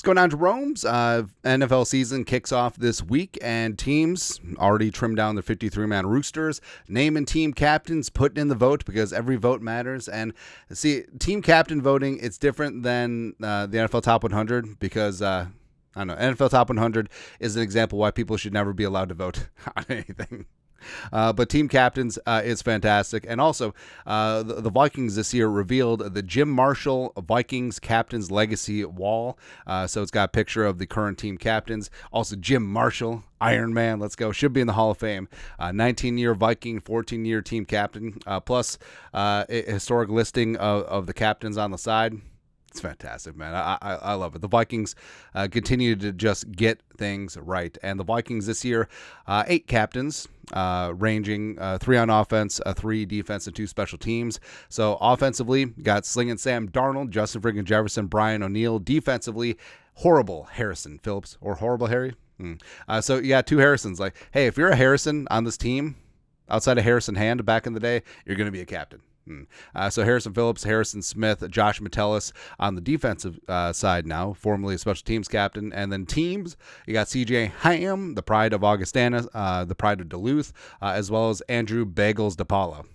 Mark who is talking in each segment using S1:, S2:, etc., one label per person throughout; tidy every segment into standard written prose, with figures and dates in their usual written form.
S1: Let's go down to Rome's. NFL season kicks off this week, and teams already trimmed down their 53-man roosters, naming team captains, putting in the vote because every vote matters. And see, team captain voting, it's different than the NFL Top 100 because I don't know, NFL Top 100 is an example why people should never be allowed to vote on anything. But team captains is fantastic. And also, the Vikings this year revealed the Jim Marshall Vikings Captain's Legacy Wall. So it's got a picture of the current team captains. Also, Jim Marshall, Iron Man, let's go. Should be in the Hall of Fame. 19-year Viking, 14-year team captain, plus a historic listing of the captains on the side. It's fantastic, man. I love it. The Vikings continue to just get things right. And the Vikings this year, 8 captains, ranging 3 on offense, 3 defense, and 2 special teams. So offensively, got Slinging Sam Darnold, Justin friggin' Jefferson, Brian O'Neill. Defensively, horrible Harrison Phillips or horrible Harry. So you got 2 Harrisons. Like, hey, if you're a Harrison on this team, outside of Harrison Hand back in the day, you're going to be a captain. So Harrison Phillips, Harrison Smith, Josh Metellus on the defensive side now, formerly a special teams captain. And then teams, you got CJ Ham, the pride of Augustana, the pride of Duluth, as well as Andrew Bagels DePaola.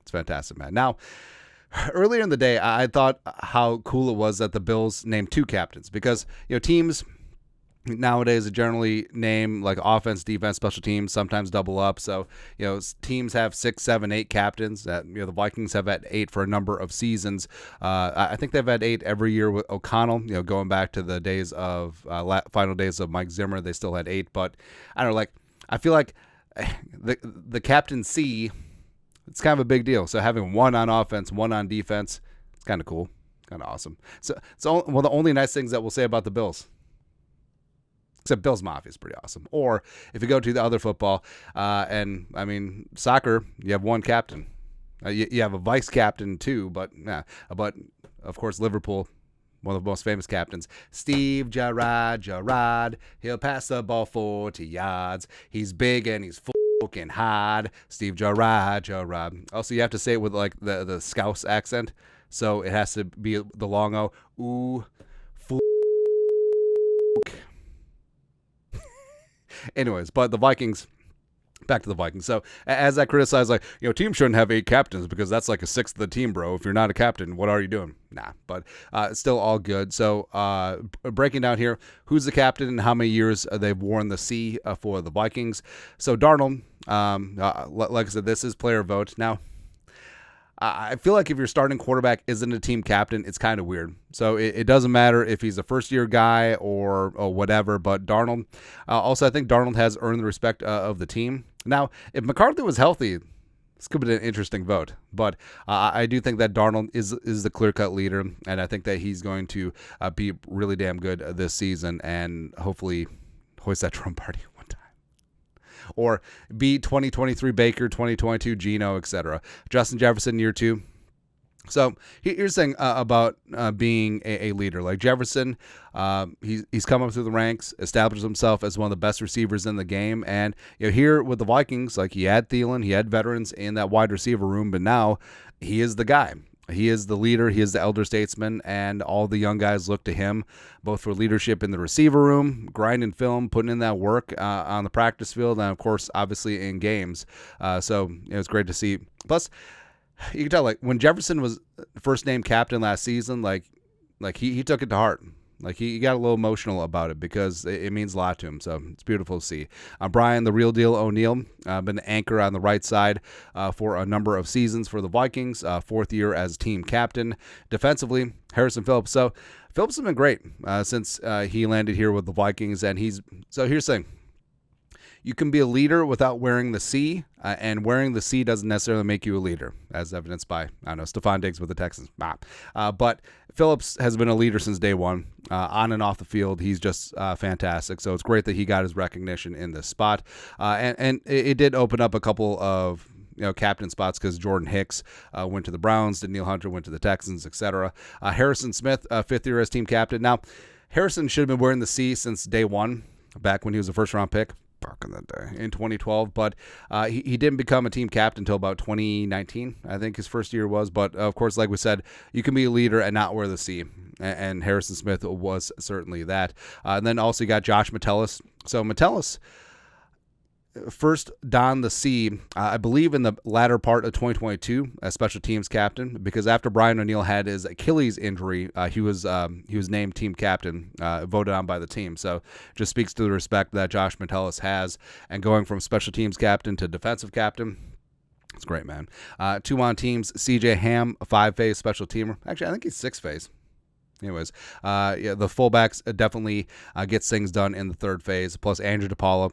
S1: It's fantastic, man. Now, earlier in the day, I thought how cool it was that the Bills named 2 captains because, teams nowadays generally name like offense, defense, special teams, sometimes double up. So, teams have 6, 7, 8 captains. The Vikings have had 8 for a number of seasons. I think they've had 8 every year with O'Connell, going back to the days of final days of Mike Zimmer, they still had 8. But I don't know, I feel like the captaincy, it's kind of a big deal. So having 1 on offense, 1 on defense, it's kind of cool, kind of awesome. So one of the only nice things that we'll say about the Bills. Except Bills Mafia is pretty awesome. Or if you go to the other football, and I mean soccer, you have 1 captain. You have a vice captain too, but of course Liverpool, one of the most famous captains, Steve Gerrard. He'll pass the ball 40 yards. He's big and he's fucking hard. Steve Gerrard. Also, you have to say it with like the Scouse accent, so it has to be the long O. Ooh, Anyways, but the Vikings, back to the Vikings. So as I criticize, teams shouldn't have 8 captains because that's like a sixth of the team, bro. If you're not a captain, what are you doing? Nah, but it's still all good. So breaking down here, who's the captain and how many years they've worn the C for the Vikings. So Darnold, like I said, this is player vote. Now, I feel like if your starting quarterback isn't a team captain, it's kind of weird. So it doesn't matter if he's a first-year guy or whatever, but Darnold, also I think Darnold has earned the respect of the team. Now, if McCarthy was healthy, this could be an interesting vote, but I do think that Darnold is the clear-cut leader, and I think that he's going to be really damn good this season and hopefully hoist that Trump party one time. Or beat 2023 Baker, 2022 Geno, etc. Justin Jefferson, year 2. So here's the thing about being a leader. Like Jefferson, he's come up through the ranks, established himself as one of the best receivers in the game. And here with the Vikings, like he had Thielen, he had veterans in that wide receiver room, but now he is the guy. He is the leader. He is the elder statesman, and all the young guys look to him, both for leadership in the receiver room, grinding film, putting in that work on the practice field, and of course, obviously in games. So it was great to see. Plus, you can tell, when Jefferson was first named captain last season, he took it to heart. He got a little emotional about it because it means a lot to him. So it's beautiful to see. Brian, the real deal O'Neill, been the anchor on the right side for a number of seasons for the Vikings. 4th year as team captain. Defensively, Harrison Phillips. So Phillips has been great since he landed here with the Vikings. And here's the thing. You can be a leader without wearing the C, and wearing the C doesn't necessarily make you a leader, as evidenced by, Stephon Diggs with the Texans. But Phillips has been a leader since day one, on and off the field. He's just fantastic. So it's great that he got his recognition in this spot. And it did open up a couple of captain spots because Jordan Hicks went to the Browns, Daniil Hunter went to the Texans, etc. Harrison Smith, 5th year as team captain. Now, Harrison should have been wearing the C since day one, back when he was a first-round pick. Back in the day, in 2012, but he didn't become a team captain until about 2019, I think his first year was. But of course, like we said, you can be a leader and not wear the C. and Harrison Smith was certainly that. And then also you got Josh Metellus. So Metellus first donned the C, I believe, in the latter part of 2022 as special teams captain, because after Brian O'Neill had his Achilles injury, he was named team captain, voted on by the team. So just speaks to the respect that Josh Metellus has, and going from special teams captain to defensive captain. It's great, man. 2 on teams, CJ Ham, a 5-phase special teamer. Actually, I think he's 6-phase. Anyways, the fullbacks definitely gets things done in the 3rd phase. Plus Andrew DePaola.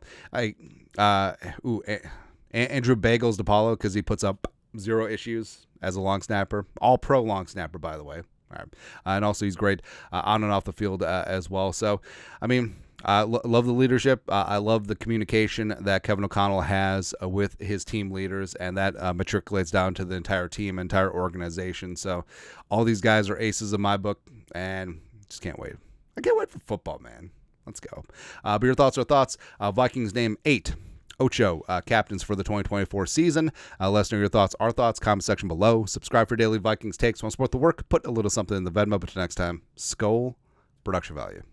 S1: Andrew Bagels DePaola, because he puts up 0 issues as a long snapper. All pro long snapper, by the way. All right. And also he's great on and off the field as well. So, I mean, I love the leadership. I love the communication that Kevin O'Connell has with his team leaders, and that matriculates down to the entire team, entire organization. So all these guys are aces in my book, and just can't wait. I can't wait for football, man. Let's go. But your thoughts are thoughts. Vikings name 8. Ocho captains for the 2024 season. Let us know your thoughts, our thoughts, comment section below. Subscribe for daily Vikings takes. Want to support the work? Put a little something in the Venmo. But until next time, Skol, production value.